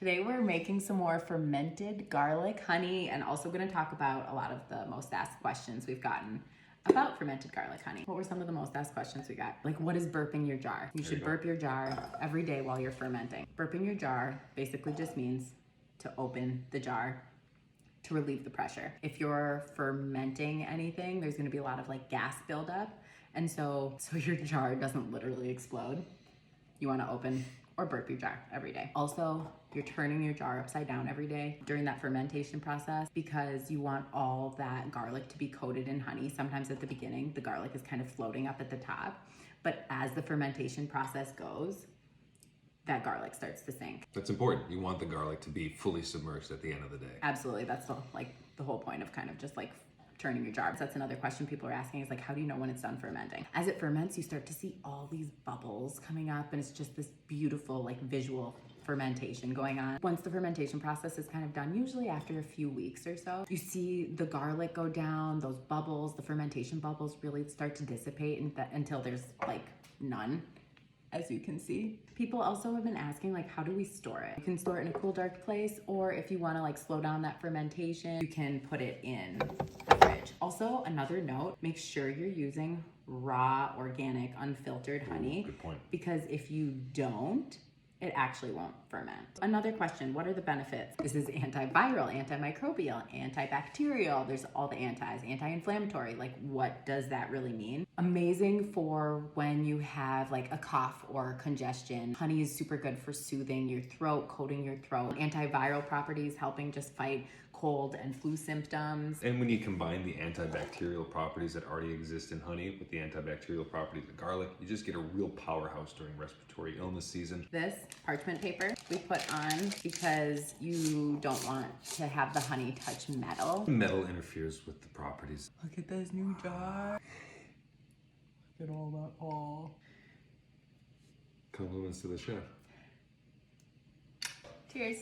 Today we're making some more fermented garlic honey and also going to talk about a lot of the most asked questions we've gotten about fermented garlic honey. What were some of the most asked questions we got? Like, what is burping your jar? You should burp your jar every day while you're fermenting. Burping your jar basically just means to open the jar to relieve the pressure. If you're fermenting anything, there's going to be a lot of like gas buildup. And so your jar doesn't literally explode, you want to open or burp your jar every day. Also, you're turning your jar upside down every day during that fermentation process because you want all that garlic to be coated in honey. Sometimes at the beginning, the garlic is kind of floating up at the top, but as the fermentation process goes, that garlic starts to sink. That's important. You want the garlic to be fully submerged at the end of the day. Absolutely, that's the whole point of kind of just like turning your jar. So that's another question people are asking is like, how do you know when it's done fermenting? As it ferments, you start to see all these bubbles coming up and it's just this beautiful like visual fermentation going on. Once the fermentation process is kind of done, usually after a few weeks or so, you see the garlic go down, those bubbles, the fermentation bubbles really start to dissipate until there's like none. As you can see. People also have been asking like, how do we store it? You can store it in a cool, dark place, or if you wanna like slow down that fermentation, you can put it in the fridge. Also, another note, make sure you're using raw, organic, unfiltered honey. Good point. Because if you don't, it actually won't ferment. Another question, what are the benefits? This is antiviral, antimicrobial, antibacterial. There's all the antis, anti-inflammatory. Like, what does that really mean? Amazing for when you have like a cough or congestion. Honey is super good for soothing your throat, coating your throat. Antiviral properties, helping just fight cold and flu symptoms. And when you combine the antibacterial properties that already exist in honey with the antibacterial properties of garlic, you just get a real powerhouse during respiratory illness season. This parchment paper we put on because you don't want to have the honey touch metal. Metal interferes with the properties. Look at this new jar. Look at all that all. Compliments to the chef. Cheers.